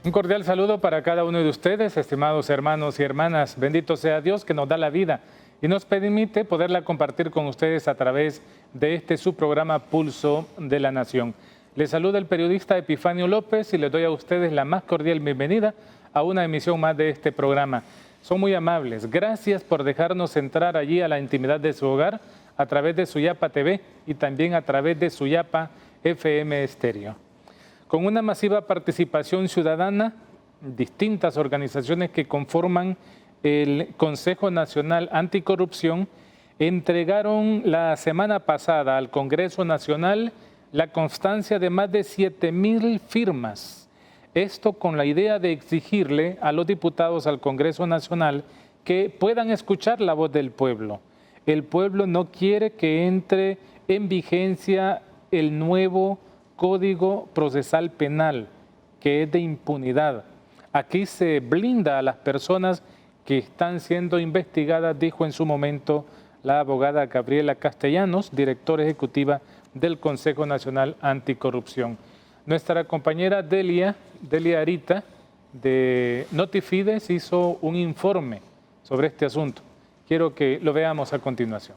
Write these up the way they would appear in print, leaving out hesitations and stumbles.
Un cordial saludo para cada uno de ustedes, estimados hermanos y hermanas. Bendito sea Dios que nos da la vida y nos permite poderla compartir con ustedes a través de este su programa Pulso de la Nación. Les saluda el periodista Epifanio López y les doy a ustedes la más cordial bienvenida a una emisión más de este programa. Son muy amables. Gracias por dejarnos entrar allí a la intimidad de su hogar a través de Suyapa TV y también a través de Suyapa FM Estéreo. Con una masiva participación ciudadana, distintas organizaciones que conforman el Consejo Nacional Anticorrupción entregaron la semana pasada al Congreso Nacional la constancia de más de 7,000 firmas. Esto con la idea de exigirle a los diputados al Congreso Nacional que puedan escuchar la voz del pueblo. El pueblo no quiere que entre en vigencia el nuevo Código Procesal Penal, que es de impunidad. Aquí se blinda a las personas que están siendo investigadas, dijo en su momento la abogada Gabriela Castellanos, directora ejecutiva del Consejo Nacional Anticorrupción. Nuestra compañera Delia Arita de Notifides hizo un informe sobre este asunto. Quiero que lo veamos a continuación.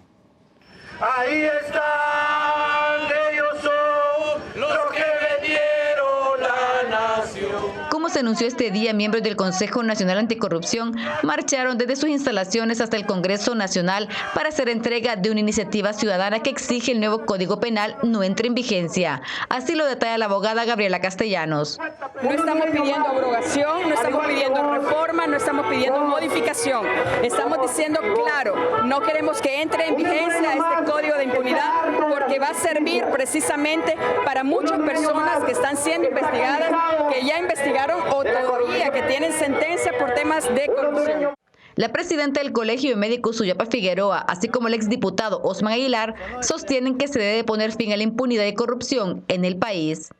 Ahí están, ellos son los que vendieron la nación. Como se anunció este día, miembros del Consejo Nacional Anticorrupción marcharon desde sus instalaciones hasta el Congreso Nacional para hacer entrega de una iniciativa ciudadana que exige el nuevo Código Penal no entre en vigencia. Así lo detalla la abogada Gabriela Castellanos. No estamos pidiendo abrogación, no estamos pidiendo reforma, no estamos pidiendo modificación. Estamos diciendo claro, no queremos que entre en vigencia este Código de Impunidad porque va a servir precisamente para muchas personas que están siendo investigadas, que ya investigaron o todavía que tienen sentencia por temas de corrupción. La presidenta del Colegio de Médicos Suyapa Figueroa, así como el exdiputado Osman Aguilar, sostienen que se debe poner fin a la impunidad y corrupción en el país.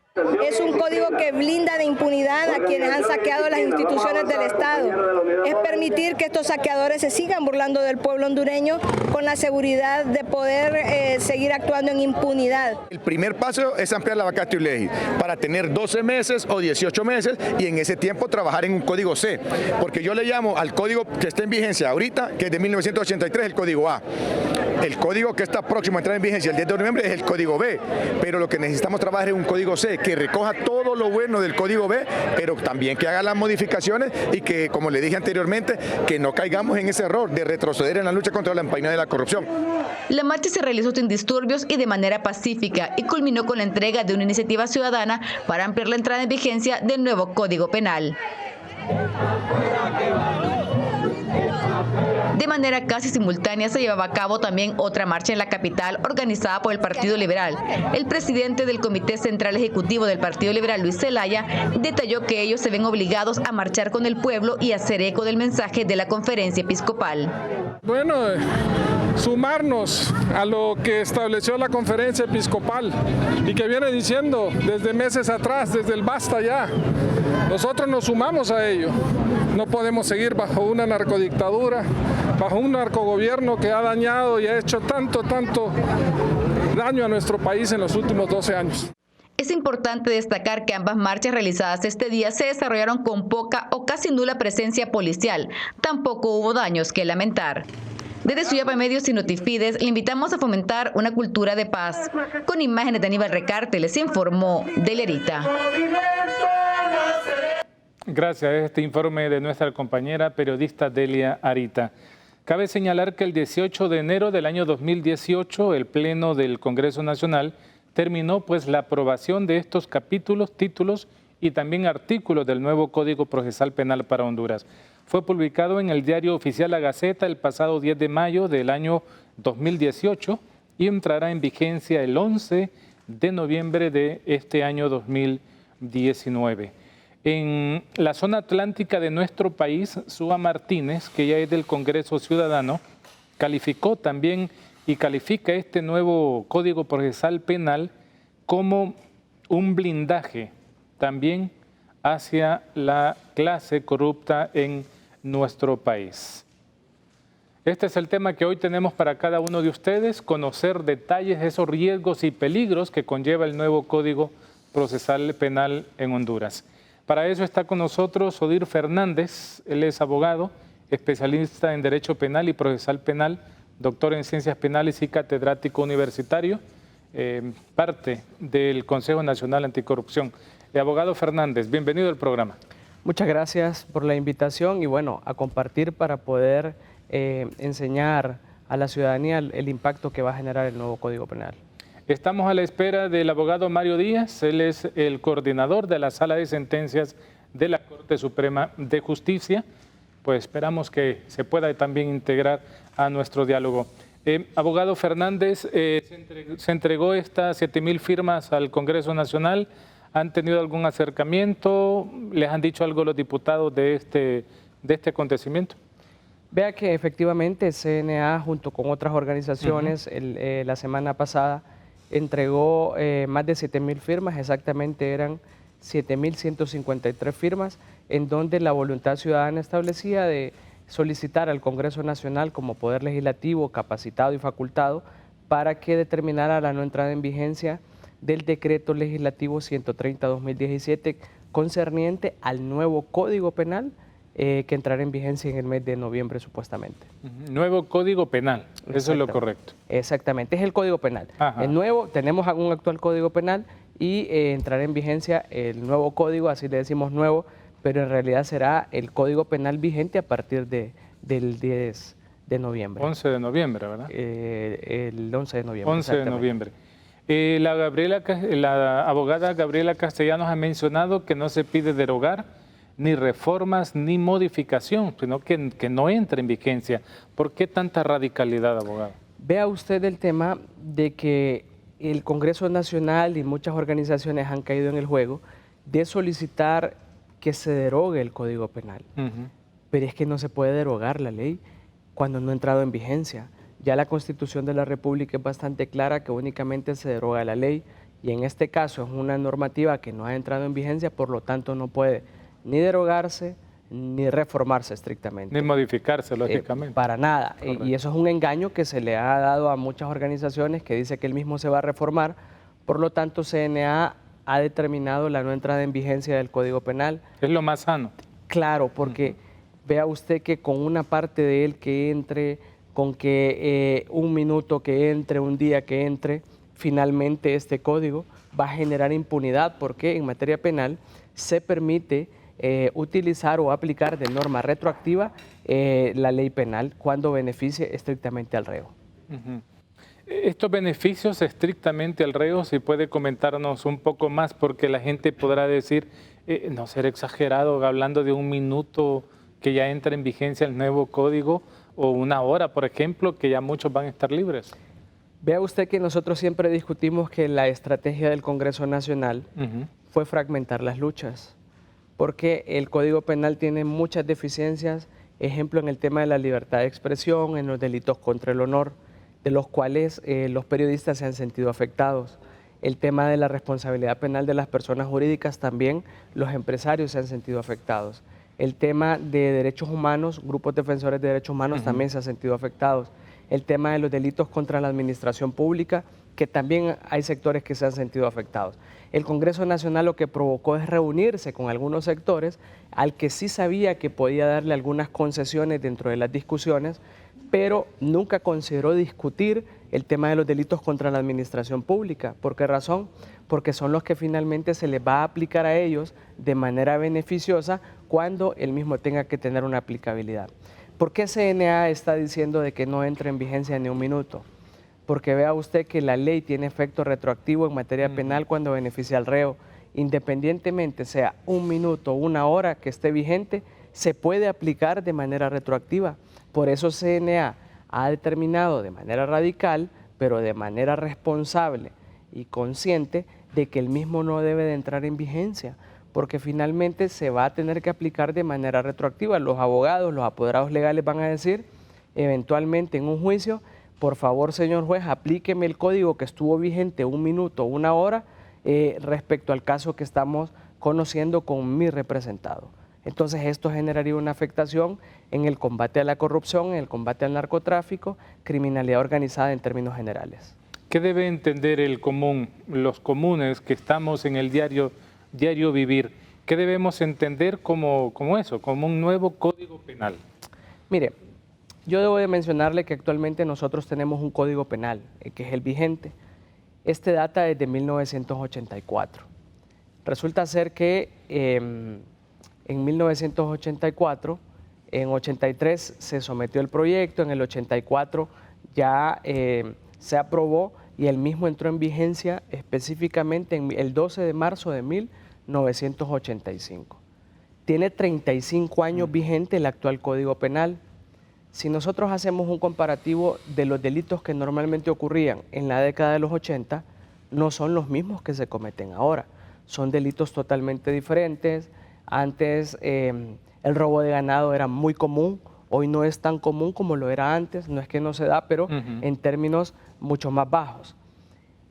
Es un código que blinda de impunidad a quienes han saqueado las instituciones del Estado. Es permitir que estos saqueadores se sigan burlando del pueblo hondureño con la seguridad de poder seguir actuando en impunidad. El primer paso es ampliar la vacatio legis para tener 12 meses o 18 meses y en ese tiempo trabajar en un código C. Porque yo le llamo al código que está en vigencia ahorita, que es de 1983, el código A. El código que está próximo a entrar en vigencia el 10 de noviembre es el código B, pero lo que necesitamos trabajar es un código C que recoja todo lo bueno del código B, pero también que haga las modificaciones y que, como le dije anteriormente, que no caigamos en ese error de retroceder en la lucha contra la impunidad y la corrupción. La marcha se realizó sin disturbios y de manera pacífica y culminó con la entrega de una iniciativa ciudadana para ampliar la entrada en vigencia del nuevo Código Penal. De manera casi simultánea se llevaba a cabo también otra marcha en la capital organizada por el Partido Liberal. El presidente del Comité Central Ejecutivo del Partido Liberal, Luis Zelaya, detalló que ellos se ven obligados a marchar con el pueblo y hacer eco del mensaje de la conferencia episcopal. Bueno, sumarnos a lo que estableció la conferencia episcopal y que viene diciendo desde meses atrás, desde el basta ya. Nosotros nos sumamos a ello. No podemos seguir bajo una narcodictadura, bajo un narcogobierno que ha dañado y ha hecho tanto daño a nuestro país en los últimos 12 años. Es importante destacar que ambas marchas realizadas este día se desarrollaron con poca o casi nula presencia policial. Tampoco hubo daños que lamentar. Desde Suyapa Medios y Notifides le invitamos a fomentar una cultura de paz. Con imágenes de Aníbal Recarte les informó Delia Arita. Gracias a este informe de nuestra compañera periodista Delia Arita. Cabe señalar que el 18 de enero del año 2018 el Pleno del Congreso Nacional terminó pues la aprobación de estos capítulos, títulos y también artículos del nuevo Código Procesal Penal para Honduras. Fue publicado en el Diario Oficial La Gaceta el pasado 10 de mayo del año 2018 y entrará en vigencia el 11 de noviembre de este año 2019. En la zona atlántica de nuestro país, Sua Martínez, que ya es del Congreso Ciudadano, calificó también y califica este nuevo Código Procesal Penal como un blindaje también hacia la clase corrupta en nuestro país. Este es el tema que hoy tenemos para cada uno de ustedes, conocer detalles de esos riesgos y peligros que conlleva el nuevo Código Procesal Penal en Honduras. Para eso está con nosotros Odir Fernández. Él es abogado, especialista en Derecho Penal y Procesal Penal, doctor en Ciencias Penales y catedrático universitario, parte del Consejo Nacional Anticorrupción. Abogado Fernández, bienvenido al programa. Muchas gracias por la invitación y bueno, a compartir para poder enseñar a la ciudadanía el impacto que va a generar el nuevo Código Penal. Estamos a la espera del abogado Mario Díaz. Él es el coordinador de la Sala de Sentencias de la Corte Suprema de Justicia. Pues esperamos que se pueda también integrar a nuestro diálogo. Abogado Fernández, se entregó estas 7.000 firmas al Congreso Nacional. ¿Han tenido algún acercamiento? ¿Les han dicho algo los diputados de este acontecimiento? Vea que efectivamente CNA junto con otras organizaciones la semana pasada entregó más de 7.000 firmas, exactamente eran 7.153 firmas, en donde la voluntad ciudadana establecía de solicitar al Congreso Nacional como Poder Legislativo capacitado y facultado para que determinara la no entrada en vigencia del Decreto Legislativo 130-2017 concerniente al nuevo Código Penal que entrará en vigencia en el mes de noviembre supuestamente. Nuevo Código Penal, eso es lo correcto. Exactamente, es el Código Penal. El nuevo, tenemos un actual Código Penal y entrará en vigencia el nuevo Código, así le decimos nuevo, pero en realidad será el Código Penal vigente a partir del 10 de noviembre. 11 de noviembre, ¿verdad? El 11 de noviembre. 11 de noviembre. La abogada Gabriela Castellanos ha mencionado que no se pide derogar ni reformas ni modificación, sino que no entre en vigencia. ¿Por qué tanta radicalidad, abogado? Vea usted el tema de que el Congreso Nacional y muchas organizaciones han caído en el juego de solicitar que se derogue el Código Penal. Pero es que no se puede derogar la ley cuando no ha entrado en vigencia. Ya la Constitución de la República es bastante clara que únicamente se deroga la ley y en este caso es una normativa que no ha entrado en vigencia, por lo tanto no puede ni derogarse ni reformarse estrictamente. Ni modificarse, lógicamente. Para nada. Y eso es un engaño que se le ha dado a muchas organizaciones que dice que él mismo se va a reformar. Por lo tanto, CNA ha determinado la no entrada en vigencia del Código Penal. Es lo más sano. Claro, porque vea usted que con una parte de él que entre, con que un minuto que entre, un día que entre, finalmente este código va a generar impunidad porque en materia penal se permite utilizar o aplicar de norma retroactiva la ley penal cuando beneficie estrictamente al reo. Estos beneficios estrictamente al reo, si puede comentarnos un poco más, porque la gente podrá decir, no ser exagerado, hablando de un minuto que ya entra en vigencia el nuevo código, o una hora, por ejemplo, que ya muchos van a estar libres. Vea usted que nosotros siempre discutimos que la estrategia del Congreso Nacional fue fragmentar las luchas, porque el Código Penal tiene muchas deficiencias, ejemplo en el tema de la libertad de expresión, en los delitos contra el honor, de los cuales los periodistas se han sentido afectados. El tema de la responsabilidad penal de las personas jurídicas también, los empresarios se han sentido afectados. El tema de derechos humanos, grupos defensores de derechos humanos también se han sentido afectados. El tema de los delitos contra la administración pública, que también hay sectores que se han sentido afectados. El Congreso Nacional lo que provocó es reunirse con algunos sectores al que sí sabía que podía darle algunas concesiones dentro de las discusiones, pero nunca consideró discutir el tema de los delitos contra la administración pública. ¿Por qué razón? Porque son los que finalmente se les va a aplicar a ellos de manera beneficiosa cuando el mismo tenga que tener una aplicabilidad. ¿Por qué CNA está diciendo de que no entre en vigencia ni un minuto? Porque vea usted que la ley tiene efecto retroactivo en materia penal cuando beneficia al reo. Independientemente sea un minuto o una hora que esté vigente, se puede aplicar de manera retroactiva. Por eso CNA ha determinado de manera radical, pero de manera responsable y consciente, de que el mismo no debe de entrar en vigencia, porque finalmente se va a tener que aplicar de manera retroactiva. Los abogados, los apoderados legales van a decir, eventualmente en un juicio, por favor, señor juez, aplíqueme el código que estuvo vigente un minuto o una hora respecto al caso que estamos conociendo con mi representado. Entonces esto generaría una afectación en el combate a la corrupción, en el combate al narcotráfico, criminalidad organizada en términos generales. ¿Qué debe entender el común, los comunes que estamos en el diario vivir? ¿Qué debemos entender como eso, como un nuevo código penal? Mire, yo debo de mencionarle que actualmente nosotros tenemos un código penal, que es el vigente. Este data desde 1984. Resulta ser que en 1984, en 83 se sometió el proyecto, en el 84 ya se aprobó y el mismo entró en vigencia específicamente en el 12 de marzo de 1985. Tiene 35 años vigente el actual Código Penal. Si nosotros hacemos un comparativo de los delitos que normalmente ocurrían en la década de los 80, no son los mismos que se cometen ahora. Son delitos totalmente diferentes. Antes el robo de ganado era muy común, hoy no es tan común como lo era antes, no es que no se da, pero en términos mucho más bajos.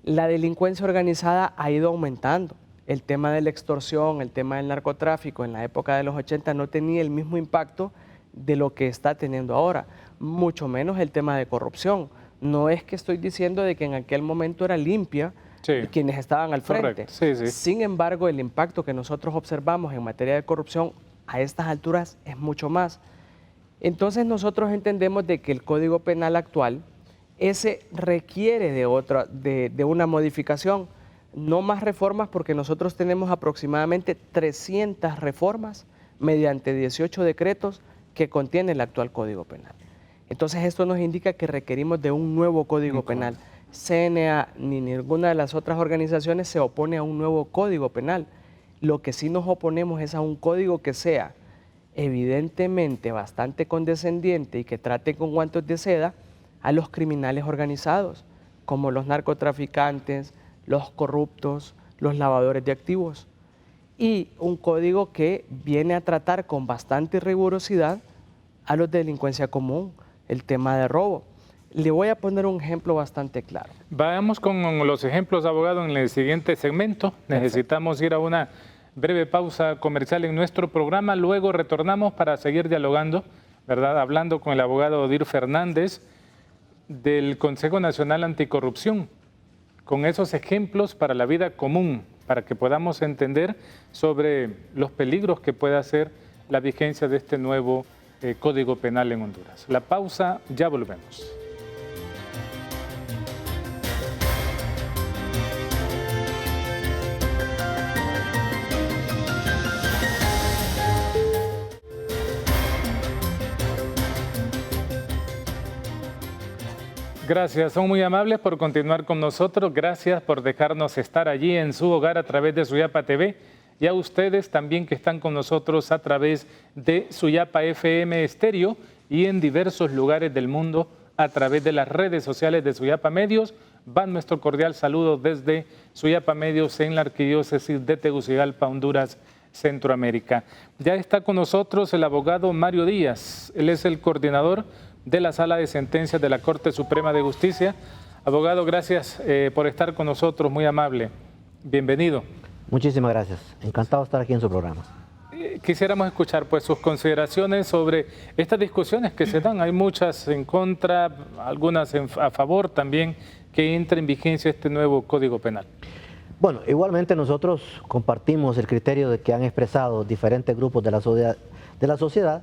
La delincuencia organizada ha ido aumentando. El tema de la extorsión, el tema del narcotráfico en la época de los 80 no tenía el mismo impacto de lo que está teniendo ahora, mucho menos el tema de corrupción. No es que estoy diciendo de que en aquel momento era limpia quienes estaban al frente. Sin embargo, el impacto que nosotros observamos en materia de corrupción a estas alturas es mucho más. Entonces nosotros entendemos de que el Código Penal actual, ese requiere de una modificación, no más reformas, porque nosotros tenemos aproximadamente 300 reformas mediante 18 decretos que contiene el actual Código Penal. Entonces esto nos indica que requerimos de un nuevo Código Penal. CNA ni ninguna de las otras organizaciones se opone a un nuevo Código Penal. Lo que sí nos oponemos es a un código que sea evidentemente bastante condescendiente y que trate con guantes de seda a los criminales organizados, como los narcotraficantes, los corruptos, los lavadores de activos. Y un código que viene a tratar con bastante rigurosidad a los de delincuencia común, el tema de robo. Le voy a poner un ejemplo bastante claro. Vamos con los ejemplos, abogado, en el siguiente segmento. Necesitamos ir a una breve pausa comercial en nuestro programa. Luego retornamos para seguir dialogando, ¿verdad? Hablando con el abogado Odir Fernández del Consejo Nacional Anticorrupción, con esos ejemplos para la vida común, para que podamos entender sobre los peligros que puede hacer la vigencia de este nuevo Código Penal en Honduras. La pausa, ya volvemos. Gracias, son muy amables por continuar con nosotros. Gracias por dejarnos estar allí en su hogar a través de Suyapa TV y a ustedes también que están con nosotros a través de Suyapa FM Estéreo y en diversos lugares del mundo a través de las redes sociales de Suyapa Medios. Va nuestro cordial saludo desde Suyapa Medios en la Arquidiócesis de Tegucigalpa, Honduras, Centroamérica. Ya está con nosotros el abogado Mario Díaz. Él es el coordinador de la Sala de Sentencias de la Corte Suprema de Justicia. Abogado, gracias por estar con nosotros, muy amable. Bienvenido. Muchísimas gracias. Encantado de estar aquí en su programa. Quisiéramos escuchar pues sus consideraciones sobre estas discusiones que se dan. Hay muchas en contra, algunas a favor también, que entre en vigencia este nuevo Código Penal. Bueno, igualmente nosotros compartimos el criterio de que han expresado diferentes grupos de la sociedad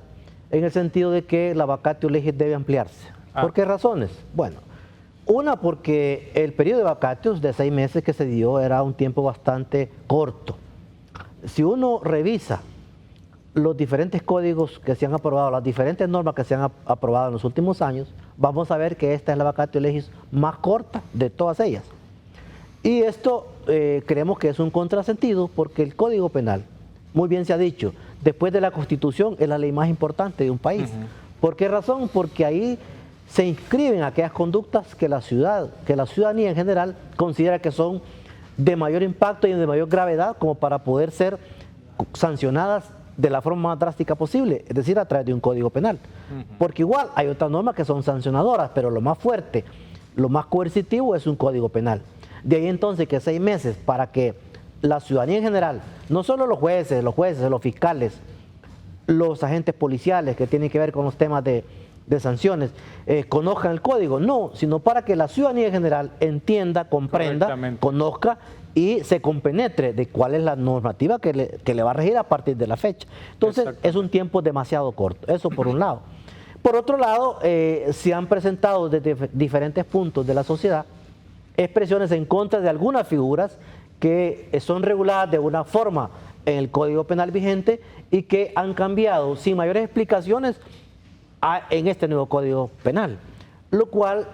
en el sentido de que la vacatio legis debe ampliarse. ¿Por qué razones? Bueno, una, porque el periodo de vacatios de 6 meses que se dio era un tiempo bastante corto. Si uno revisa los diferentes códigos que se han aprobado, las diferentes normas que se han aprobado en los últimos años, vamos a ver que esta es la vacatio legis más corta de todas ellas. Y esto creemos que es un contrasentido porque el Código Penal, muy bien se ha dicho, después de la Constitución es la ley más importante de un país. ¿Por qué razón? Porque ahí se inscriben aquellas conductas que la ciudadanía en general considera que son de mayor impacto y de mayor gravedad como para poder ser sancionadas de la forma más drástica posible, es decir, a través de un Código Penal. Porque igual hay otras normas que son sancionadoras, pero lo más fuerte, lo más coercitivo es un Código Penal. De ahí entonces que 6 meses para que la ciudadanía en general, no solo los jueces, los fiscales, los agentes policiales que tienen que ver con los temas de sanciones, conozcan el código, no, sino para que la ciudadanía en general entienda, comprenda, conozca y se compenetre de cuál es la normativa que le va a regir a partir de la fecha. Entonces, es un tiempo demasiado corto, eso por un lado. Por otro lado, se han presentado desde diferentes puntos de la sociedad expresiones en contra de algunas figuras que son reguladas de una forma en el Código Penal vigente y que han cambiado sin mayores explicaciones en este nuevo Código Penal, lo cual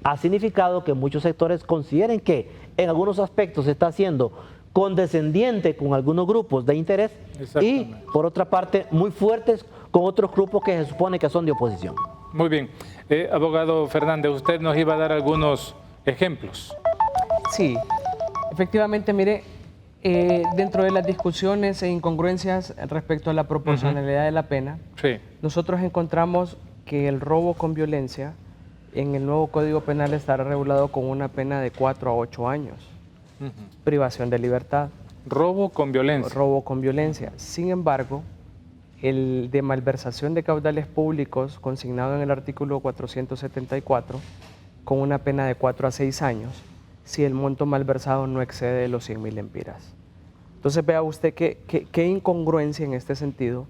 ha significado que muchos sectores consideren que en algunos aspectos se está haciendo condescendiente con algunos grupos de interés y, por otra parte, muy fuertes con otros grupos que se supone que son de oposición. Muy bien. Abogado Fernández, usted nos iba a dar algunos ejemplos. Sí, efectivamente, mire, dentro de las discusiones e incongruencias respecto a la proporcionalidad de la pena, nosotros encontramos que el robo con violencia en el nuevo Código Penal estará regulado con una pena de 4 a 8 años. Privación de libertad. Robo con violencia. Robo con violencia. Sin embargo, el de malversación de caudales públicos consignado en el artículo 474 con una pena de 4 a 6 años si el monto malversado no excede los 100.000 lempiras. Entonces vea usted qué incongruencia en este sentido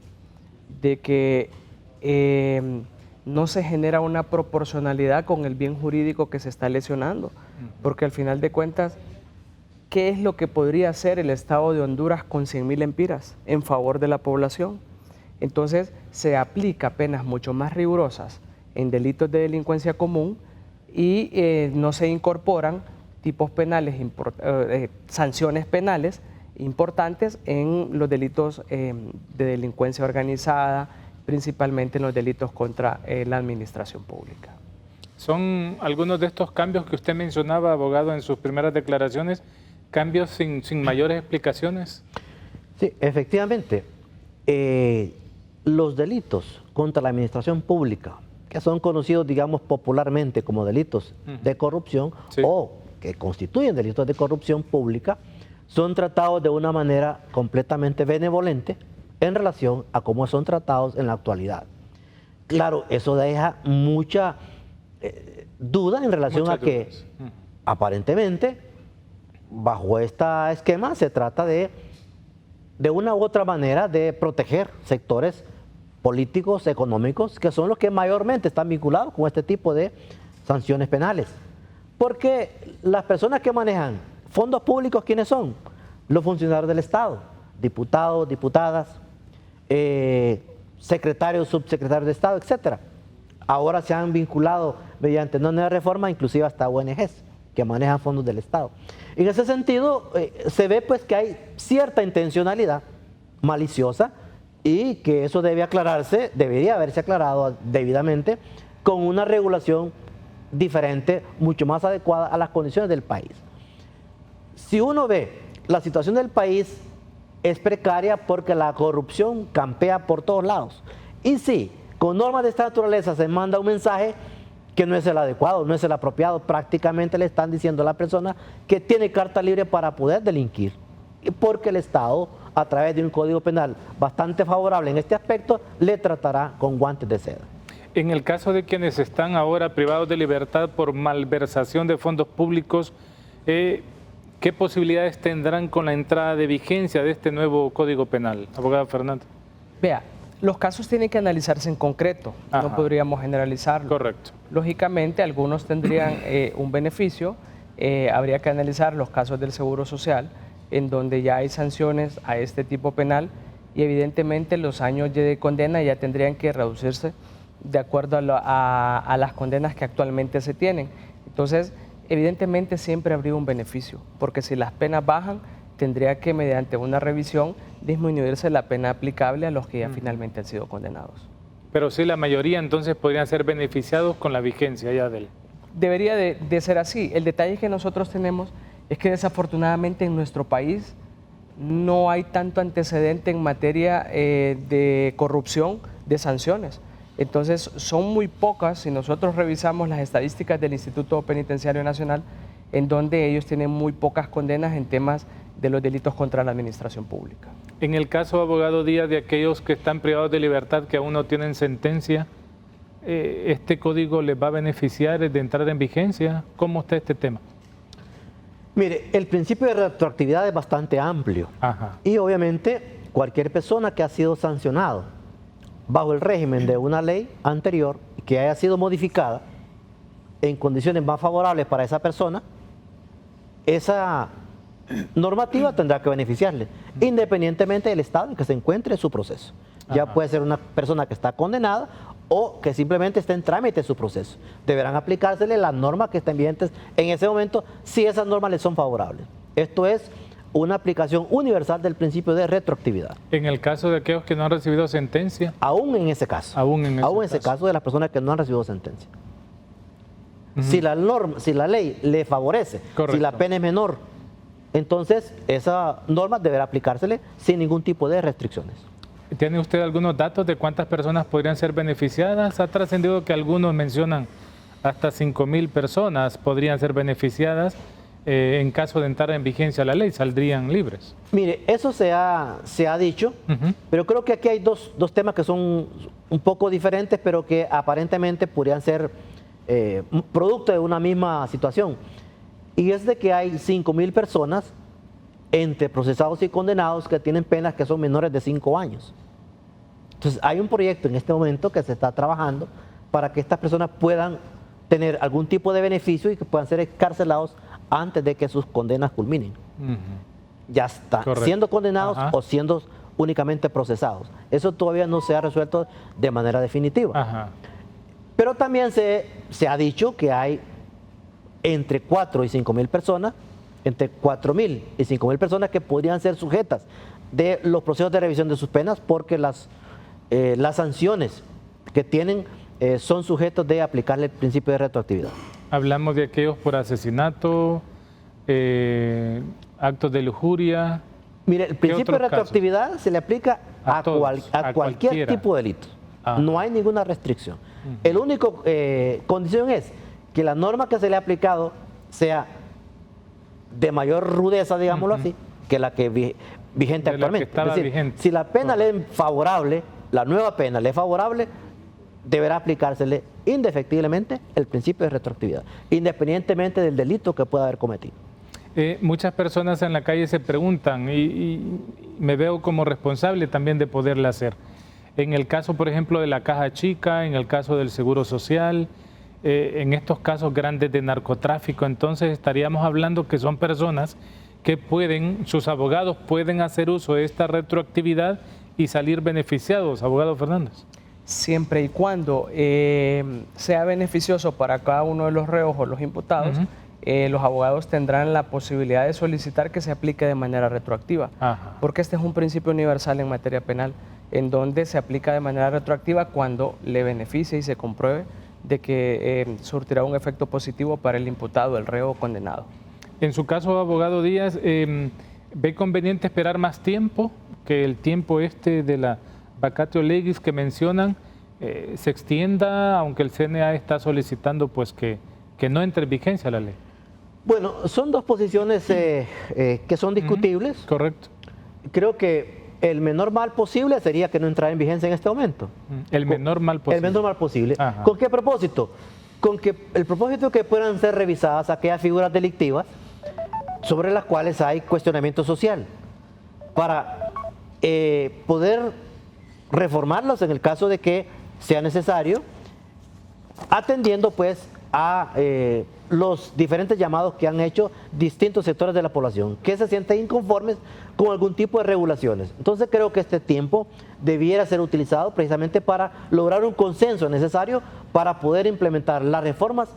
de que no se genera una proporcionalidad con el bien jurídico que se está lesionando, porque al final de cuentas, ¿qué es lo que podría hacer el Estado de Honduras con 100.000 lempiras en favor de la población? Entonces se aplica penas mucho más rigurosas en delitos de delincuencia común y no se incorporan tipos penales, sanciones penales importantes en los delitos de delincuencia organizada, principalmente en los delitos contra la administración pública. ¿Son algunos de estos cambios que usted mencionaba, abogado, en sus primeras declaraciones, cambios sin mayores explicaciones? Sí, efectivamente. Los delitos contra la administración pública, que son conocidos, digamos, popularmente como delitos de corrupción o que constituyen delitos de corrupción pública, son tratados de una manera completamente benevolente en relación a cómo son tratados en la actualidad. Claro, eso deja mucha duda en relación a que aparentemente bajo este esquema se trata de una u otra manera de proteger sectores políticos, económicos, que son los que mayormente están vinculados con este tipo de sanciones penales. Porque las personas que manejan fondos públicos, ¿quiénes son? Los funcionarios del Estado, diputados, diputadas, secretarios, subsecretarios de Estado, etcétera. Ahora se han vinculado mediante una nueva reforma, inclusive hasta ONGs que manejan fondos del Estado. En ese sentido, se ve pues que hay cierta intencionalidad maliciosa y que eso debe aclararse, debería haberse aclarado debidamente con una regulación diferente, mucho más adecuada a las condiciones del país. Si uno ve la situación del país, es precaria porque la corrupción campea por todos lados. Y sí, con normas de esta naturaleza se manda un mensaje que no es el adecuado, no es el apropiado. Prácticamente le están diciendo a la persona que tiene carta libre para poder delinquir. Porque el Estado, a través de un código penal bastante favorable en este aspecto, le tratará con guantes de seda. En el caso de quienes están ahora privados de libertad por malversación de fondos públicos, ¿qué posibilidades tendrán con la entrada de vigencia de este nuevo Código Penal? Abogado Fernández. Vea, los casos tienen que analizarse en concreto, no podríamos generalizarlo. Correcto. Lógicamente, algunos tendrían un beneficio, habría que analizar los casos del Seguro Social, en donde ya hay sanciones a este tipo penal y evidentemente los años de condena ya tendrían que reducirse de acuerdo a las condenas que actualmente se tienen. Entonces, evidentemente siempre habría un beneficio, porque si las penas bajan, tendría que mediante una revisión disminuirse la pena aplicable a los que ya finalmente han sido condenados. Pero sí, la mayoría entonces podrían ser beneficiados con la vigencia ya del... Debería de ser así. El detalle que nosotros tenemos es que desafortunadamente en nuestro país no hay tanto antecedente en materia de corrupción, de sanciones. Entonces son muy pocas, si nosotros revisamos las estadísticas del Instituto Penitenciario Nacional, en donde ellos tienen muy pocas condenas en temas de los delitos contra la administración pública. En el caso, abogado Díaz, de aquellos que están privados de libertad, que aún no tienen sentencia, ¿este código les va a beneficiar de entrar en vigencia? ¿Cómo está este tema? Mire, el principio de retroactividad es bastante amplio. Ajá. Y obviamente cualquier persona que ha sido sancionado bajo el régimen de una ley anterior que haya sido modificada en condiciones más favorables para esa persona, esa normativa tendrá que beneficiarle, independientemente del estado en que se encuentre su proceso. Ya puede ser una persona que está condenada o que simplemente está en trámite su proceso. Deberán aplicársele las normas que estén vigentes en ese momento si esas normas les son favorables. Esto es una aplicación universal del principio de retroactividad. En el caso de aquellos que no han recibido sentencia. Aún en ese caso. Aún en ese caso de las personas que no han recibido sentencia. Si la norma, si la ley le favorece, correcto, si la pena es menor, entonces esa norma deberá aplicársele sin ningún tipo de restricciones. ¿Tiene usted algunos datos de cuántas personas podrían ser beneficiadas? Ha trascendido que algunos mencionan hasta 5,000 personas podrían ser beneficiadas en caso de entrar en vigencia la ley, saldrían libres. Mire, eso se ha dicho, pero creo que aquí hay dos temas que son un poco diferentes, pero que aparentemente podrían ser producto de una misma situación. Y es de que hay 5,000 personas entre procesados y condenados que tienen penas que son menores de 5 años. Entonces hay un proyecto en este momento que se está trabajando para que estas personas puedan tener algún tipo de beneficio y que puedan ser excarcelados antes de que sus condenas culminen. Ya está, correcto, siendo condenados o siendo únicamente procesados. Eso todavía no se ha resuelto de manera definitiva. Pero también se ha dicho que hay entre 4 y 5,000 personas, entre 4,000 y 5,000 personas que podrían ser sujetas de los procesos de revisión de sus penas porque las sanciones que tienen son sujetos de aplicarle el principio de retroactividad. Hablamos de aquellos por asesinato, actos de lujuria. Mire, el principio de retroactividad se le aplica a cualquier tipo de delito. No hay ninguna restricción. El único condición es que la norma que se le ha aplicado sea de mayor rudeza, digámoslo así, que la que vigente actualmente. Es decir, si la pena le es favorable, la nueva pena le es favorable, deberá aplicársele indefectiblemente el principio de retroactividad, independientemente del delito que pueda haber cometido. Muchas personas en la calle se preguntan y me veo como responsable también de poderla hacer. En el caso, por ejemplo, de la Caja Chica, en el caso del Seguro Social, en estos casos grandes de narcotráfico, entonces estaríamos hablando que son personas que sus abogados pueden hacer uso de esta retroactividad y salir beneficiados, abogado Fernández. Siempre y cuando sea beneficioso para cada uno de los reos o los imputados, los abogados tendrán la posibilidad de solicitar que se aplique de manera retroactiva, porque este es un principio universal en materia penal, en donde se aplica de manera retroactiva cuando le beneficie y se compruebe de que surtirá un efecto positivo para el imputado, el reo o condenado. En su caso, abogado Díaz, ¿ve conveniente esperar más tiempo que el tiempo de la vacatio legis que mencionan se extienda, aunque el CNA está solicitando pues que no entre en vigencia la ley? Bueno, son dos posiciones que son discutibles. Correcto. Creo que el menor mal posible sería que no entrara en vigencia en este momento. El menor mal posible. El menor mal posible. ¿Con qué propósito? Con que el propósito que puedan ser revisadas aquellas figuras delictivas sobre las cuales hay cuestionamiento social, para poder reformarlos en el caso de que sea necesario, atendiendo pues a los diferentes llamados que han hecho distintos sectores de la población que se sienten inconformes con algún tipo de regulaciones. Entonces creo que este tiempo debiera ser utilizado precisamente para lograr un consenso necesario para poder implementar las reformas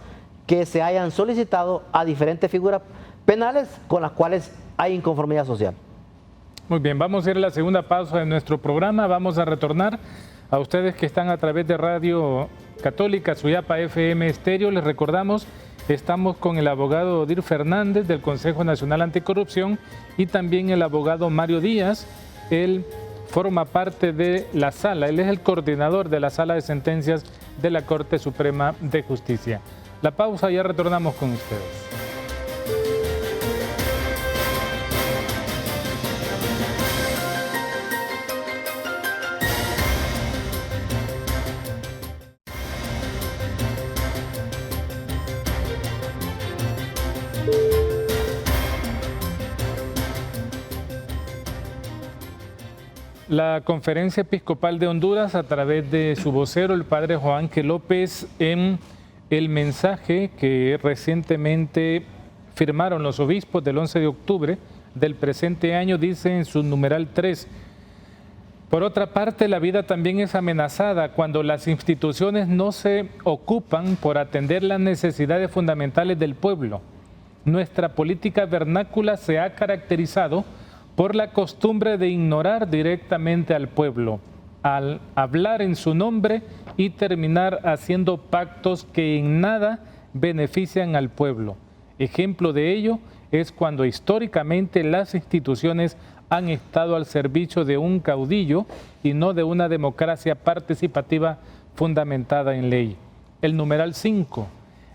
que se hayan solicitado a diferentes figuras penales con las cuales hay inconformidad social. Muy bien, vamos a ir a la segunda pausa de nuestro programa. Vamos a retornar a ustedes que están a través de Radio Católica Suyapa FM Estéreo. Les recordamos, estamos con el abogado Odir Fernández del Consejo Nacional Anticorrupción y también el abogado Mario Díaz. Él forma parte de la sala, él es el coordinador de la sala de sentencias de la Corte Suprema de Justicia. La pausa, ya retornamos con ustedes. La Conferencia Episcopal de Honduras, a través de su vocero, el padre Juan Ángel López, en el mensaje que recientemente firmaron los obispos del 11 de octubre del presente año, dice en su numeral 3, por otra parte, la vida también es amenazada cuando las instituciones no se ocupan por atender las necesidades fundamentales del pueblo. Nuestra política vernácula se ha caracterizado por la costumbre de ignorar directamente al pueblo, al hablar en su nombre y terminar haciendo pactos que en nada benefician al pueblo. Ejemplo de ello es cuando históricamente las instituciones han estado al servicio de un caudillo y no de una democracia participativa fundamentada en ley. El numeral 5.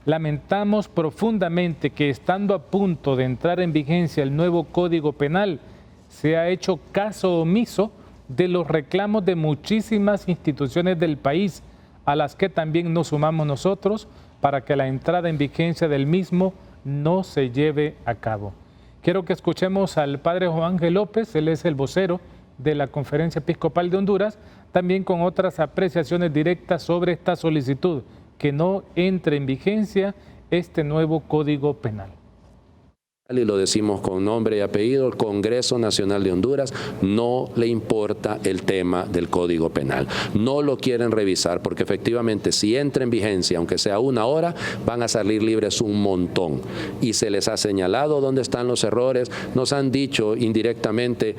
Lamentamos profundamente que, estando a punto de entrar en vigencia el nuevo Código Penal, se ha hecho caso omiso de los reclamos de muchísimas instituciones del país, a las que también nos sumamos nosotros, para que la entrada en vigencia del mismo no se lleve a cabo. Quiero que escuchemos al padre Juan Ángel López, él es el vocero de la Conferencia Episcopal de Honduras, también con otras apreciaciones directas sobre esta solicitud, que no entre en vigencia este nuevo Código Penal. Y lo decimos con nombre y apellido, el Congreso Nacional de Honduras no le importa el tema del Código Penal. No lo quieren revisar porque efectivamente si entra en vigencia, aunque sea una hora, van a salir libres un montón. Y se les ha señalado dónde están los errores, nos han dicho indirectamente,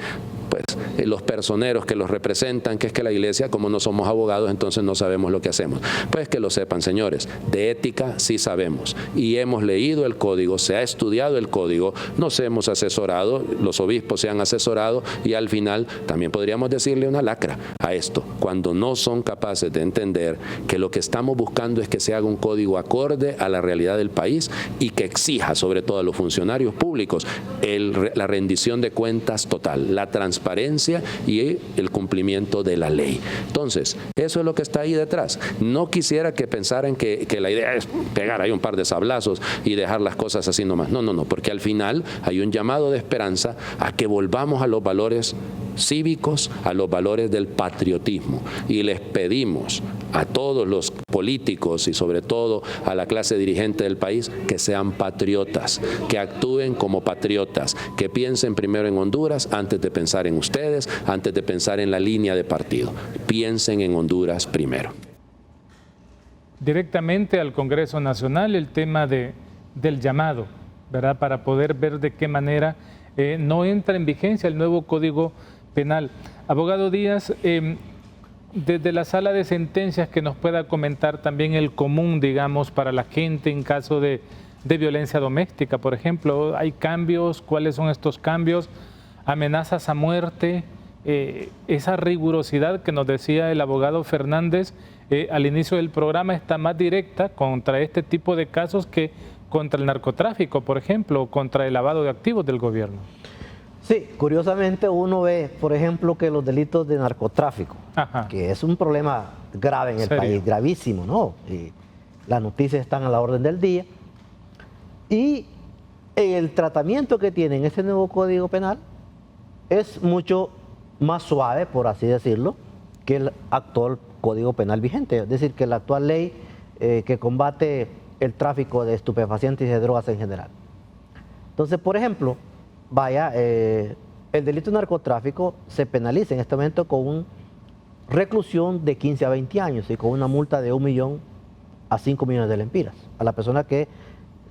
pues los personeros que los representan, que es que la iglesia, como no somos abogados, entonces no sabemos lo que hacemos. Pues que lo sepan, señores, de ética sí sabemos y hemos leído el código, se ha estudiado el código, nos hemos asesorado, los obispos se han asesorado y al final también podríamos decirle una lacra a esto, cuando no son capaces de entender que lo que estamos buscando es que se haga un código acorde a la realidad del país y que exija sobre todo a los funcionarios públicos la rendición de cuentas total, la transparencia y el cumplimiento de la ley. Entonces, eso es lo que está ahí detrás. No quisiera que pensaran que la idea es pegar ahí un par de sablazos y dejar las cosas así nomás. No, porque al final hay un llamado de esperanza a que volvamos a los valores cívicos, a los valores del patriotismo. Y les pedimos a todos los políticos y sobre todo a la clase dirigente del país que sean patriotas, que actúen como patriotas, que piensen primero en Honduras antes de pensar en ustedes, antes de pensar en la línea de partido. Piensen en Honduras primero. Directamente al Congreso Nacional el tema del llamado, ¿verdad? Para poder ver de qué manera no entra en vigencia el nuevo Código Penal. Abogado Díaz, desde la sala de sentencias que nos pueda comentar también el común, digamos, para la gente en caso de violencia doméstica, por ejemplo, ¿hay cambios? ¿Cuáles son estos cambios? ¿Amenazas a muerte? Esa rigurosidad que nos decía el abogado Fernández al inicio del programa está más directa contra este tipo de casos que contra el narcotráfico, por ejemplo, o contra el lavado de activos del gobierno. Sí, curiosamente uno ve, por ejemplo, que los delitos de narcotráfico, que es un problema grave en el país, gravísimo, ¿no? Y las noticias están a la orden del día. Y el tratamiento que tiene en este nuevo Código Penal es mucho más suave, por así decirlo, que el actual Código Penal vigente. Es decir, que la actual ley que combate el tráfico de estupefacientes y de drogas en general. Entonces, por ejemplo, el delito de narcotráfico se penaliza en este momento con una reclusión de 15 a 20 años y con una multa de 1 millón a 5 millones de lempiras a la persona que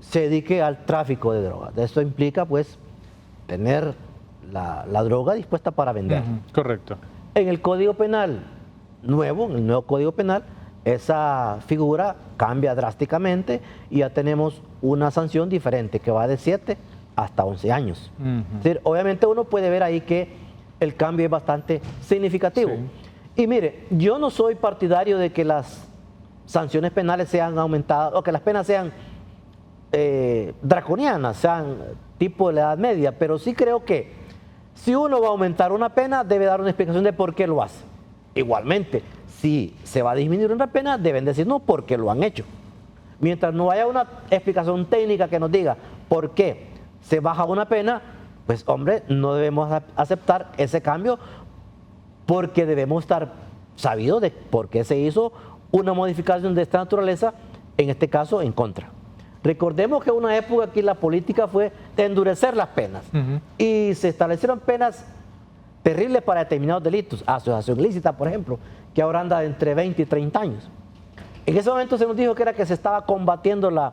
se dedique al tráfico de drogas. Esto implica, pues, tener la droga dispuesta para vender. Correcto. En el Código Penal nuevo, en el nuevo Código Penal, esa figura cambia drásticamente y ya tenemos una sanción diferente que va de 7 hasta 11 años. Es decir, obviamente uno puede ver ahí que el cambio es bastante significativo. Sí. Y mire, yo no soy partidario de que las sanciones penales sean aumentadas o que las penas sean draconianas, sean tipo de la Edad Media, pero sí creo que si uno va a aumentar una pena, debe dar una explicación de por qué lo hace. Igualmente, si se va a disminuir una pena, deben decirnos por qué lo han hecho. Mientras no haya una explicación técnica que nos diga por qué se baja una pena, pues hombre, no debemos aceptar ese cambio porque debemos estar sabidos de por qué se hizo una modificación de esta naturaleza, en este caso en contra. Recordemos que en una época aquí la política fue de endurecer las penas y se establecieron penas terribles para determinados delitos, asociación ilícita, por ejemplo, que ahora anda entre 20 y 30 años. En ese momento se nos dijo que era que se estaba combatiendo la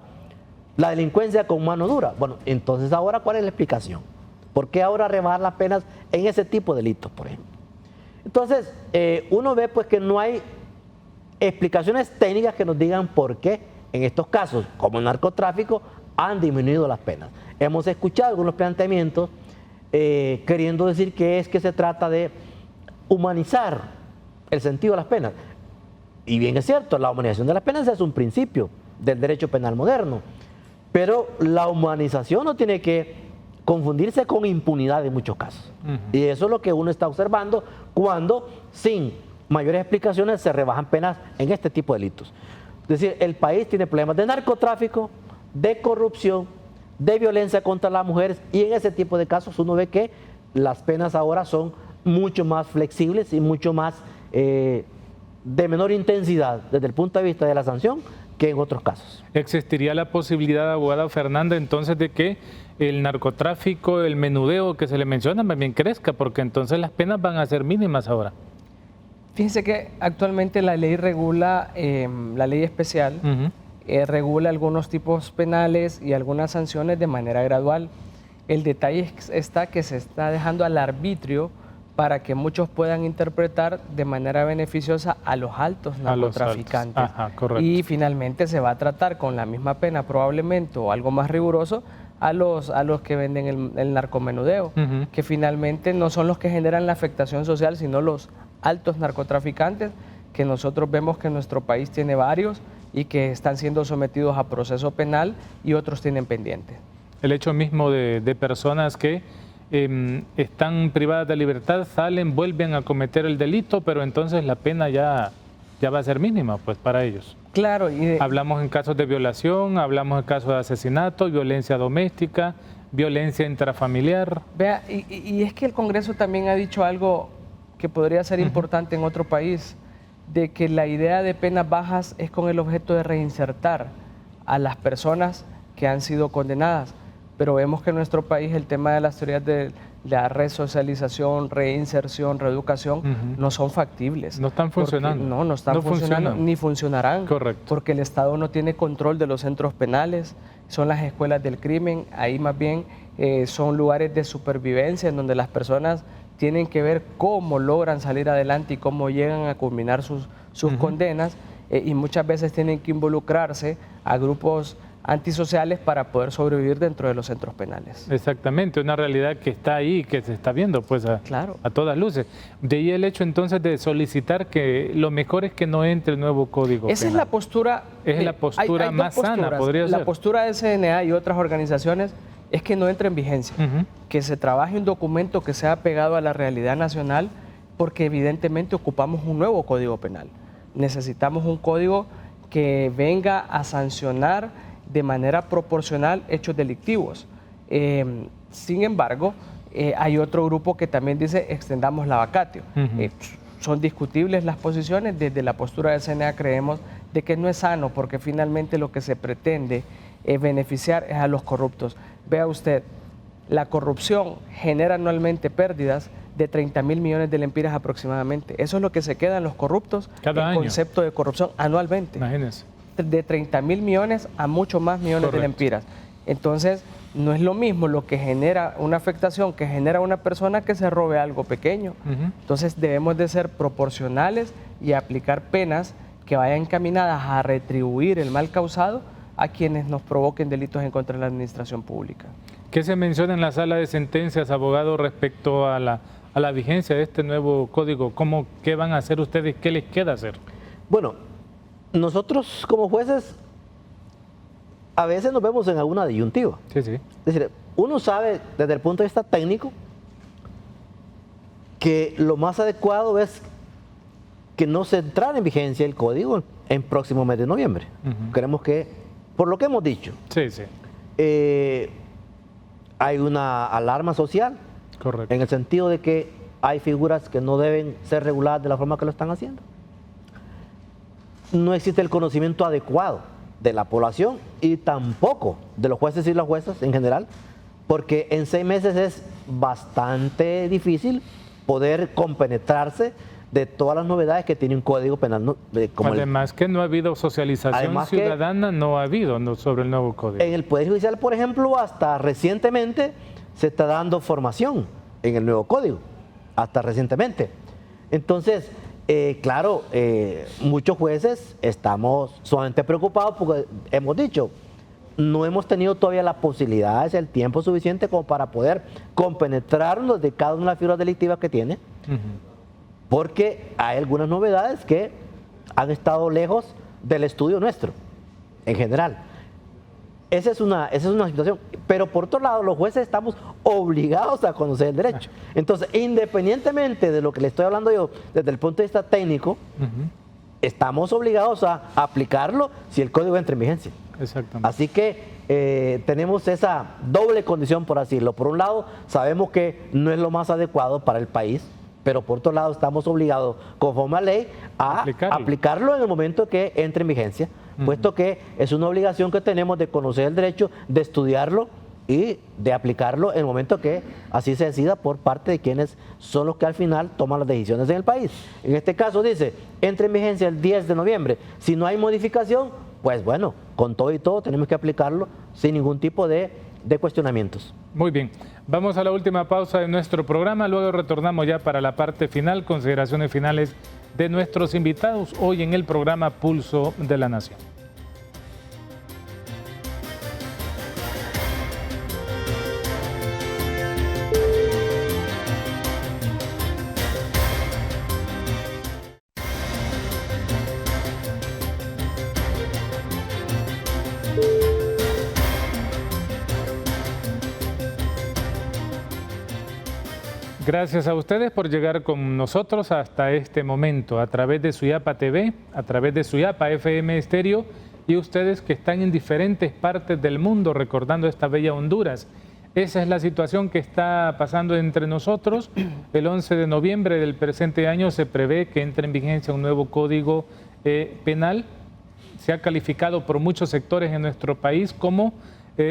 delincuencia con mano dura. Bueno, entonces ahora, ¿cuál es la explicación? ¿Por qué ahora rebajar las penas en ese tipo de delitos, por ejemplo? Entonces, uno ve pues que no hay explicaciones técnicas que nos digan por qué en estos casos, como el narcotráfico, han disminuido las penas. Hemos escuchado algunos planteamientos queriendo decir que es que se trata de humanizar el sentido de las penas. Y bien es cierto, la humanización de las penas es un principio del derecho penal moderno, pero la humanización no tiene que confundirse con impunidad en muchos casos. Y eso es lo que uno está observando cuando, sin mayores explicaciones, se rebajan penas en este tipo de delitos. Es decir, el país tiene problemas de narcotráfico, de corrupción, de violencia contra las mujeres, y en ese tipo de casos uno ve que las penas ahora son mucho más flexibles y mucho más de menor intensidad desde el punto de vista de la sanción que en otros casos. ¿Existiría la posibilidad, abogada Fernanda, entonces de que el narcotráfico, el menudeo que se le menciona también crezca? Porque entonces las penas van a ser mínimas ahora. Fíjense que actualmente la ley regula, la ley especial, regula algunos tipos penales y algunas sanciones de manera gradual. El detalle está que se está dejando al arbitrio para que muchos puedan interpretar de manera beneficiosa a los altos narcotraficantes. Ajá, correcto. Y finalmente se va a tratar con la misma pena probablemente o algo más riguroso a los que venden el narcomenudeo, que finalmente no son los que generan la afectación social, sino los altos narcotraficantes, que nosotros vemos que nuestro país tiene varios y que están siendo sometidos a proceso penal y otros tienen pendiente. El hecho mismo de personas que están privadas de libertad, salen, vuelven a cometer el delito, pero entonces la pena ya va a ser mínima pues para ellos. Claro. Hablamos en casos de violación, hablamos en casos de asesinato, violencia doméstica, violencia intrafamiliar. Vea, y es que el Congreso también ha dicho algo que podría ser importante en otro país, de que la idea de penas bajas es con el objeto de reinsertar a las personas que han sido condenadas. Pero vemos que en nuestro país el tema de las teorías de la resocialización, reinserción, reeducación no son factibles. No están funcionando. No están funcionando, ni funcionarán. Correcto. Porque el Estado no tiene control de los centros penales, son las escuelas del crimen, ahí más bien son lugares de supervivencia en donde las personas tienen que ver cómo logran salir adelante y cómo llegan a culminar sus condenas, y muchas veces tienen que involucrarse a grupos antisociales para poder sobrevivir dentro de los centros penales. Exactamente, una realidad que está ahí, que se está viendo pues a todas luces. De ahí el hecho entonces de solicitar que lo mejor es que no entre el nuevo Código Esa Penal. Es la postura. Es la postura más sana, podría ser. La postura del CNA y otras organizaciones es que no entre en vigencia, que se trabaje un documento que sea pegado a la realidad nacional, porque evidentemente ocupamos un nuevo Código Penal. Necesitamos un código que venga a sancionar de manera proporcional hechos delictivos. Sin embargo, hay otro grupo que también dice extendamos la vacatio. Son discutibles las posiciones. Desde la postura del CNA creemos de que no es sano, porque finalmente lo que se pretende beneficiar es a los corruptos. Vea usted, la corrupción genera anualmente pérdidas de 30.000 millones de lempiras aproximadamente. Eso es lo que se quedan los corruptos en concepto de corrupción anualmente. Imagínense. De 30.000 millones a mucho más millones de lempiras. Entonces, no es lo mismo lo que genera una afectación que genera una persona que se robe algo pequeño. Entonces, debemos de ser proporcionales y aplicar penas que vayan encaminadas a retribuir el mal causado a quienes nos provoquen delitos en contra de la administración pública. ¿Qué se menciona en la sala de sentencias, abogado, respecto a la vigencia de este nuevo código? ¿Qué van a hacer ustedes? ¿Qué les queda hacer? Bueno, nosotros como jueces a veces nos vemos en alguna disyuntiva. Sí. Es decir, uno sabe desde el punto de vista técnico que lo más adecuado es que no se entrara en vigencia el código en próximo mes de noviembre. Creemos que, por lo que hemos dicho, hay una alarma social. Correcto. En el sentido de que hay figuras que no deben ser reguladas de la forma que lo están haciendo. No existe el conocimiento adecuado de la población y tampoco de los jueces y las juezas en general, porque en 6 meses es bastante difícil poder compenetrarse de todas las novedades que tiene un código penal. ¿No? Además que no ha habido socialización ciudadana, no ha habido sobre el nuevo código. En el Poder Judicial, por ejemplo, hasta recientemente se está dando formación en el nuevo código, hasta recientemente. Entonces, claro, muchos jueces estamos sumamente preocupados porque hemos dicho, no hemos tenido todavía la posibilidad, el tiempo suficiente como para poder compenetrarnos de cada una de las figuras delictivas que tiene, porque hay algunas novedades que han estado lejos del estudio nuestro, en general. Esa es una situación, pero por otro lado los jueces estamos obligados a conocer el derecho. Entonces, independientemente de lo que le estoy hablando yo desde el punto de vista técnico, estamos obligados a aplicarlo si el código entra en vigencia. Exactamente. Así que tenemos esa doble condición, por así decirlo. Por un lado, sabemos que no es lo más adecuado para el país, pero por otro lado estamos obligados, conforme a ley, a aplicarlo en el momento que entre en vigencia, puesto que es una obligación que tenemos de conocer el derecho, de estudiarlo y de aplicarlo en el momento que así se decida por parte de quienes son los que al final toman las decisiones en el país. En este caso dice, entra en vigencia el 10 de noviembre. Si no hay modificación, pues bueno, con todo y todo tenemos que aplicarlo sin ningún tipo de cuestionamientos. Muy bien, vamos a la última pausa de nuestro programa, luego retornamos ya para la parte final, consideraciones finales de nuestros invitados hoy en el programa Pulso de la Nación. Gracias a ustedes por llegar con nosotros hasta este momento a través de Suyapa TV, a través de Suyapa FM Estéreo y ustedes que están en diferentes partes del mundo recordando esta bella Honduras. Esa es la situación que está pasando entre nosotros. El 11 de noviembre del presente año se prevé que entre en vigencia un nuevo código penal. Se ha calificado por muchos sectores en nuestro país como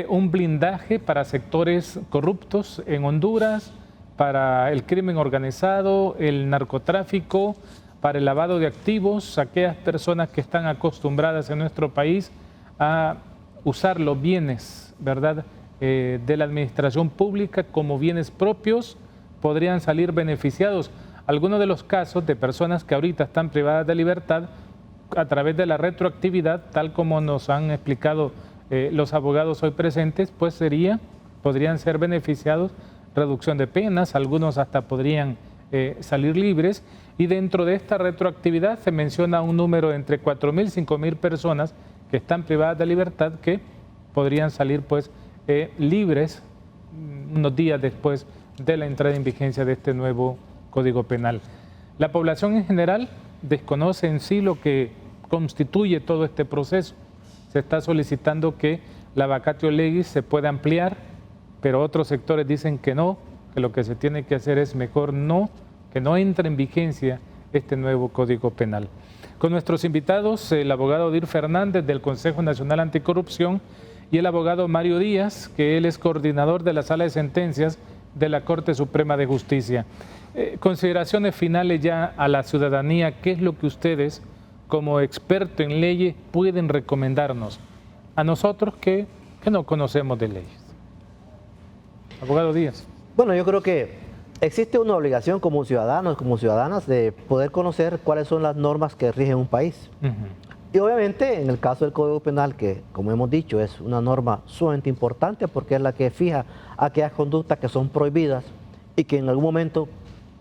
un blindaje para sectores corruptos en Honduras, para el crimen organizado, el narcotráfico, para el lavado de activos, aquellas personas que están acostumbradas en nuestro país a usar los bienes, ¿verdad?, de la administración pública como bienes propios, podrían salir beneficiados. Algunos de los casos de personas que ahorita están privadas de libertad a través de la retroactividad, tal como nos han explicado los abogados hoy presentes, pues podrían ser beneficiados, reducción de penas, algunos hasta podrían salir libres, y dentro de esta retroactividad se menciona un número entre 4.000 y 5.000 personas que están privadas de libertad que podrían salir pues libres unos días después de la entrada en vigencia de este nuevo Código Penal. La población en general desconoce en sí lo que constituye todo este proceso. Se está solicitando que la vacatio legis se pueda ampliar, pero otros sectores dicen que no, que lo que se tiene que hacer es mejor que no entre en vigencia este nuevo Código Penal. Con nuestros invitados, el abogado Odir Fernández del Consejo Nacional Anticorrupción y el abogado Mario Díaz, que él es coordinador de la Sala de Sentencias de la Corte Suprema de Justicia. Consideraciones finales ya a la ciudadanía, ¿qué es lo que ustedes, como experto en leyes, pueden recomendarnos a nosotros que no conocemos de leyes? Abogado Díaz. Bueno, yo creo que existe una obligación como ciudadanos, como ciudadanas, de poder conocer cuáles son las normas que rigen un país. Y obviamente, en el caso del Código Penal, que como hemos dicho, es una norma sumamente importante porque es la que fija aquellas conductas que son prohibidas y que en algún momento,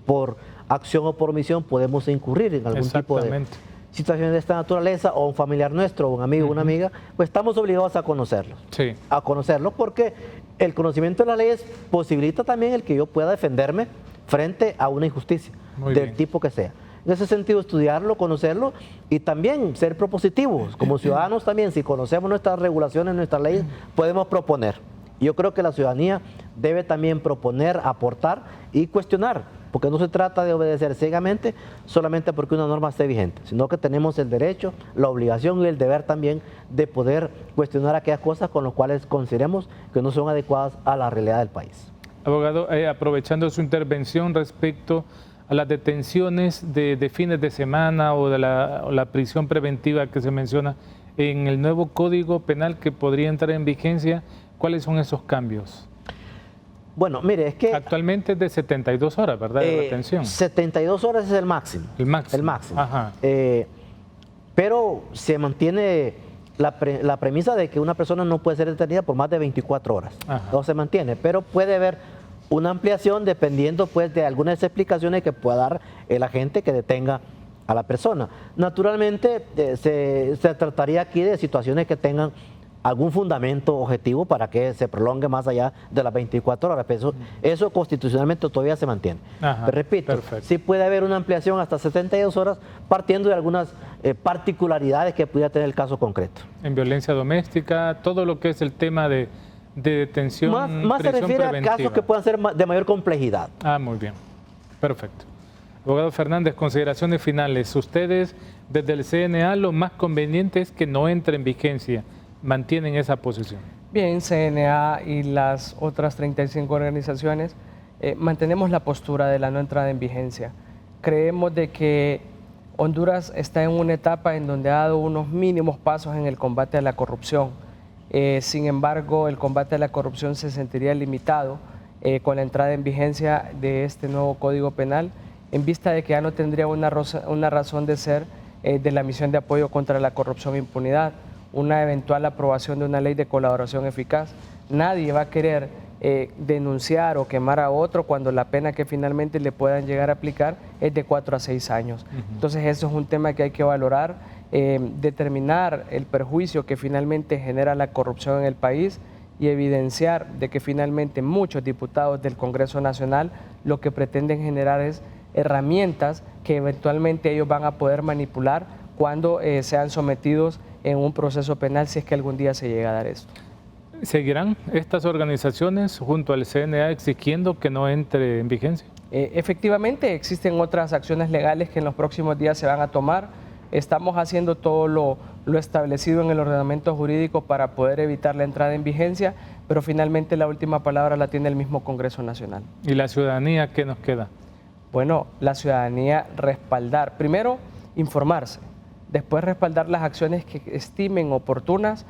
por acción o por omisión, podemos incurrir en algún tipo de situaciones de esta naturaleza, o un familiar nuestro, o un amigo o una amiga, pues estamos obligados a conocerlo. Sí. A conocerlo porque el conocimiento de las leyes posibilita también el que yo pueda defenderme frente a una injusticia del tipo que sea. En ese sentido, estudiarlo, conocerlo y también ser propositivos. Como ciudadanos también, si conocemos nuestras regulaciones, nuestras leyes, podemos proponer. Yo creo que la ciudadanía debe también proponer, aportar y cuestionar porque no se trata de obedecer ciegamente solamente porque una norma esté vigente, sino que tenemos el derecho, la obligación y el deber también de poder cuestionar aquellas cosas con las cuales consideremos que no son adecuadas a la realidad del país. Abogado, aprovechando su intervención respecto a las detenciones de fines de semana o de la prisión preventiva que se menciona en el nuevo Código Penal que podría entrar en vigencia, ¿cuáles son esos cambios? Bueno, mire, es que... Actualmente es de 72 horas, ¿verdad? De retención. 72 horas es el máximo. El máximo. El máximo. Ajá. Pero se mantiene la premisa de que una persona no puede ser detenida por más de 24 horas. Ajá. No se mantiene, pero puede haber una ampliación dependiendo pues de algunas explicaciones que pueda dar el agente que detenga a la persona. Naturalmente se trataría aquí de situaciones que tengan algún fundamento objetivo para que se prolongue más allá de las 24 horas. Pero eso constitucionalmente todavía se mantiene. Ajá, pero repito, perfecto. sí puede haber una ampliación hasta 72 horas partiendo de algunas particularidades que pudiera tener el caso concreto. En violencia doméstica, todo lo que es el tema de detención, más se refiere preventiva. a casos que puedan ser de mayor complejidad. Ah, muy bien. Perfecto. Abogado Fernández, consideraciones finales. Ustedes, desde el CNA, lo más conveniente es que no entre en vigencia. ¿Mantienen esa posición? Bien, CNA y las otras 35 organizaciones mantenemos la postura de la no entrada en vigencia. Creemos de que Honduras está en una etapa en donde ha dado unos mínimos pasos en el combate a la corrupción. Sin embargo, el combate a la corrupción se sentiría limitado con la entrada en vigencia de este nuevo Código Penal, en vista de que ya no tendría una razón de ser de la misión de apoyo contra la corrupción e impunidad, una eventual aprobación de una ley de colaboración eficaz. Nadie va a querer denunciar o quemar a otro cuando la pena que finalmente le puedan llegar a aplicar es de 4 a 6 años. Entonces eso es un tema que hay que valorar, determinar el perjuicio que finalmente genera la corrupción en el país y evidenciar de que finalmente muchos diputados del Congreso Nacional lo que pretenden generar es herramientas que eventualmente ellos van a poder manipular cuando sean sometidos en un proceso penal, si es que algún día se llega a dar esto. ¿Seguirán estas organizaciones junto al CNA exigiendo que no entre en vigencia? Efectivamente, existen otras acciones legales que en los próximos días se van a tomar. Estamos haciendo todo lo establecido en el ordenamiento jurídico para poder evitar la entrada en vigencia, pero finalmente la última palabra la tiene el mismo Congreso Nacional. ¿Y la ciudadanía qué nos queda? Bueno, la ciudadanía respaldar, primero informarse, después respaldar las acciones que estimen oportunas,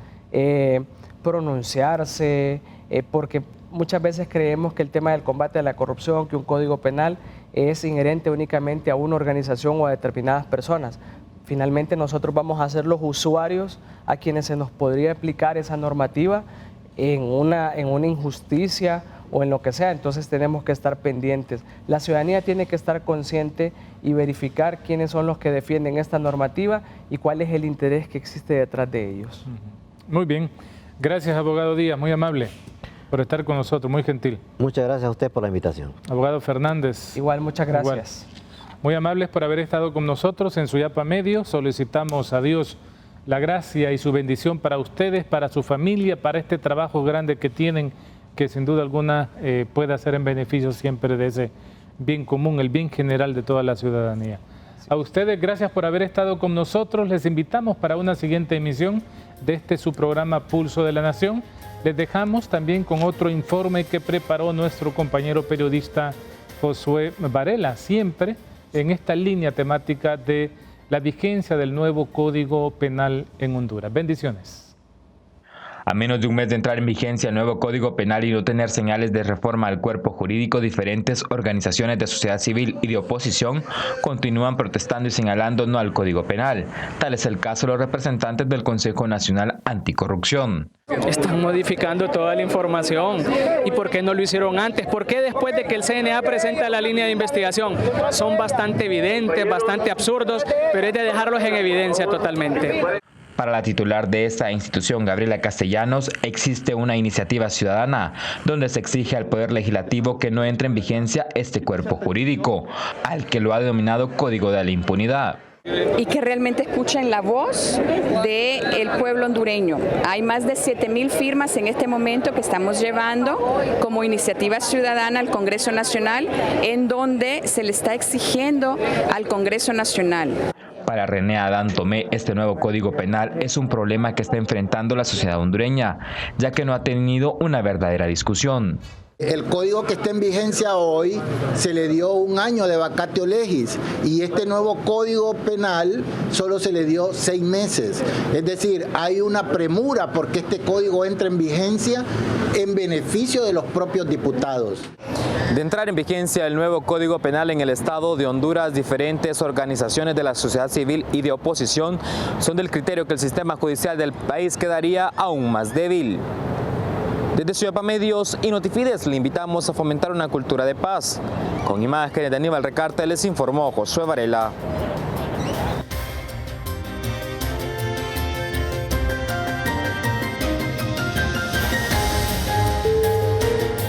pronunciarse, porque muchas veces creemos que el tema del combate a la corrupción, que un código penal es inherente únicamente a una organización o a determinadas personas. Finalmente nosotros vamos a ser los usuarios a quienes se nos podría aplicar esa normativa en una injusticia o en lo que sea, entonces tenemos que estar pendientes. La ciudadanía tiene que estar consciente y verificar quiénes son los que defienden esta normativa y cuál es el interés que existe detrás de ellos. Muy bien. Gracias, abogado Díaz, muy amable por estar con nosotros, muy gentil. Muchas gracias a usted por la invitación. Abogado Fernández. Igual, muchas gracias. Igual. Muy amables por haber estado con nosotros en Suyapa Medio. Solicitamos a Dios la gracia y su bendición para ustedes, para su familia, para este trabajo grande que tienen, que sin duda alguna pueda ser en beneficio siempre de ese bien común, el bien general de toda la ciudadanía. A ustedes, gracias por haber estado con nosotros. Les invitamos para una siguiente emisión de su programa Pulso de la Nación. Les dejamos también con otro informe que preparó nuestro compañero periodista Josué Varela, siempre en esta línea temática de la vigencia del nuevo Código Penal en Honduras. Bendiciones. A menos de un mes de entrar en vigencia el nuevo Código Penal y no tener señales de reforma al cuerpo jurídico, diferentes organizaciones de sociedad civil y de oposición continúan protestando y señalando no al Código Penal. Tal es el caso de los representantes del Consejo Nacional Anticorrupción. Están modificando toda la información. ¿Y por qué no lo hicieron antes? ¿Por qué después de que el CNA presenta la línea de investigación? Son bastante evidentes, bastante absurdos, pero es de dejarlos en evidencia totalmente. Para la titular de esta institución, Gabriela Castellanos, existe una iniciativa ciudadana donde se exige al Poder Legislativo que no entre en vigencia este cuerpo jurídico, al que lo ha denominado Código de la Impunidad. Y que realmente escuchen la voz del pueblo hondureño. Hay más de 7,000 firmas en este momento que estamos llevando como iniciativa ciudadana al Congreso Nacional, en donde se le está exigiendo al Congreso Nacional. Para René Adán Tomé, este nuevo Código Penal es un problema que está enfrentando la sociedad hondureña, ya que no ha tenido una verdadera discusión. El código que está en vigencia hoy se le dio 1 año de vacatio legis y este nuevo código penal solo se le dio 6 meses. Es decir, hay una premura porque este código entre en vigencia en beneficio de los propios diputados. De entrar en vigencia el nuevo Código Penal en el Estado de Honduras, diferentes organizaciones de la sociedad civil y de oposición son del criterio que el sistema judicial del país quedaría aún más débil. Desde Ciudad Medios y Notifides le invitamos a fomentar una cultura de paz. Con imágenes de Aníbal Recarte les informó Josué Varela.